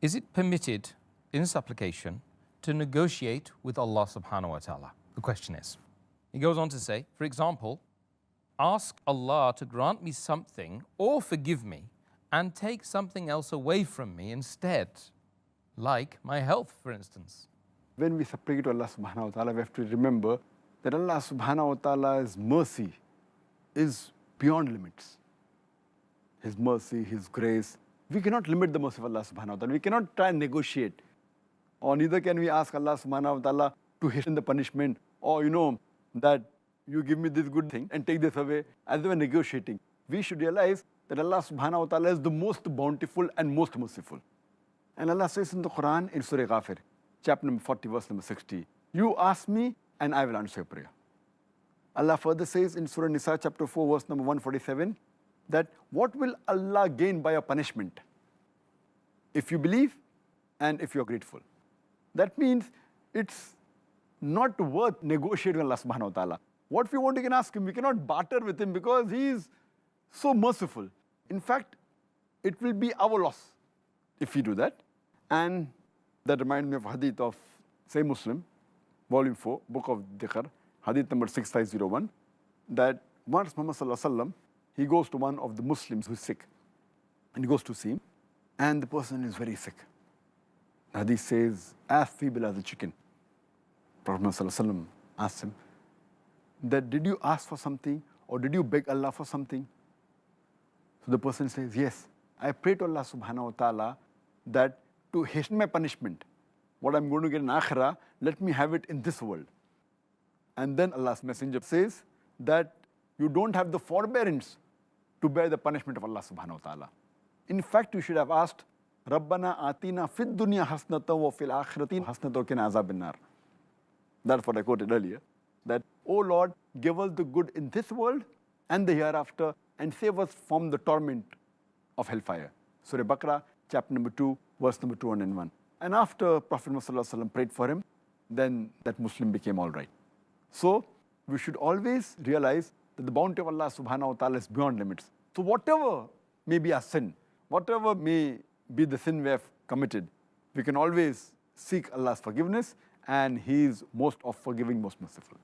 Is it permitted in supplication to negotiate with Allah subhanahu wa ta'ala? The question is. He goes on to say, for example, ask Allah to grant me something or forgive me and take something else away from me instead, like my health, for instance. When we supplicate to Allah subhanahu wa ta'ala, we have to remember that Allah subhanahu wa ta'ala's mercy is beyond limits. His mercy, His grace. We cannot limit the mercy of Allah subhanahu wa ta'ala. We cannot try and negotiate. Or neither can we ask Allah subhanahu wa ta'ala to hasten the punishment, or that you give me this good thing and take this away, as we are negotiating. We should realize that Allah subhanahu wa ta'ala is the most bountiful and most merciful. And Allah says in the Quran, in Surah Ghafir, chapter number 40, verse number 60, you ask me and I will answer your prayer. Allah further says in Surah Nisa, chapter 4, verse number 147, that what will Allah gain by a punishment? If you believe and if you are grateful. That means it's not worth negotiating with Allah subhanahu wa ta'ala. What we want, we can ask Him. We cannot barter with Him because He is so merciful. In fact, it will be our loss if we do that. And that reminds me of hadith of Sahih Muslim, volume 4, book of Dhikr, hadith number 6501, that once Muhammad sallallahu alaihi wasallam, he goes to one of the Muslims who is sick, and he goes to see him, and the person is very sick. The hadith says, as feeble as a chicken. Prophet Muhammad sallallahu alaihi wasallam asked him, that did you ask for something or did you beg Allah for something? So the person says, yes, I pray to Allah subhanahu wa ta'ala that to hasten my punishment, what I'm going to get in Akhirah, let me have it in this world. And then Allah's messenger says that you don't have the forbearance to bear the punishment of Allah subhanahu wa ta'ala. In fact, you should have asked, Rabbana atina fid dunya hasnatan wa fil akhirati hasnatan wa qina azabin nar. That's what I quoted earlier. That, oh Lord, give us the good in this world and the hereafter and save us from the torment of hellfire. Surah Baqarah, chapter number 2, verse number 201. And after Prophet Muhammad prayed for him, then that Muslim became all right. So we should always realize that the bounty of Allah subhanahu wa ta'ala is beyond limits. So whatever may be our sin, whatever may be the sin we have committed, we can always seek Allah's forgiveness, and He is most of forgiving, most merciful.